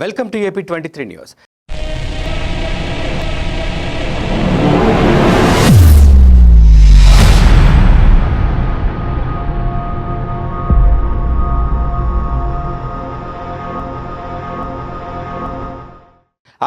Welcome to AP23 news.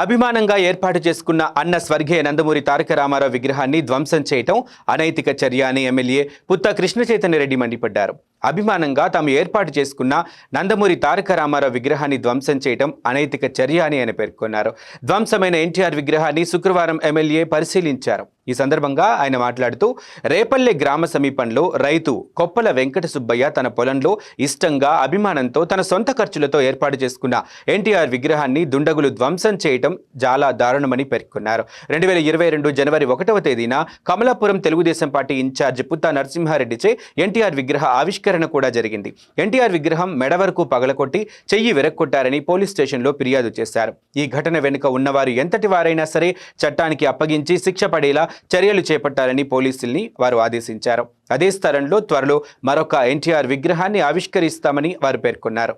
అభిమానంగా ఏర్పాటు చేసుకున్న అన్న స్వర్గీయ నందమూరి తారక రామారావు విగ్రహాన్ని ధ్వంసం చేయటం అనైతిక చర్య అని ఎమ్మెల్యే పుత్త కృష్ణ చైతన్య రెడ్డి మండిపడ్డారు. అభిమానంగా తాము ఏర్పాటు చేసుకున్న నందమూరి తారక రామారావు విగ్రహాన్ని ధ్వంసం చేయటం అనైతిక చర్య అని ఆయన పేర్కొన్నారు. ధ్వంసమైన ఎన్టీఆర్ విగ్రహాన్ని శుక్రవారం ఎమ్మెల్యే పరిశీలించారు. ఈ సందర్భంగా ఆయన మాట్లాడుతూ రేపల్లె గ్రామ సమీపంలో రైతు కొప్పల వెంకట సుబ్బయ్య తన పొలంలో ఇష్టంగా అభిమానంతో తన సొంత ఖర్చులతో ఏర్పాటు చేసుకున్న ఎన్టీఆర్ విగ్రహాన్ని దుండగులు ధ్వంసం చేయటం చాలా దారుణమని పేర్కొన్నారు. 2022 జనవరి 1వ తేదీన కమలాపురం తెలుగుదేశం పార్టీ ఇన్ఛార్జ్ పుత్త నరసింహారెడ్డిచే ఎన్టీఆర్ విగ్రహ ఆవిష్కరణ కూడా జరిగింది. ఎన్టీఆర్ విగ్రహం మెడ వరకు పగలకొట్టి చెయ్యి విరక్కొట్టారని పోలీస్ స్టేషన్లో ఫిర్యాదు చేశారు. ఈ ఘటన వెనుక ఉన్నవారు ఎంతటి వారైనా సరే చట్టానికి అప్పగించి శిక్ష పడేలా చర్యలు చేపట్టాలని పోలీసుల్ని వారు ఆదేశించారు. అదే స్థలంలో త్వరలో మరొక ఎన్టీఆర్ విగ్రహాన్ని ఆవిష్కరిస్తామని వారు పేర్కొన్నారు.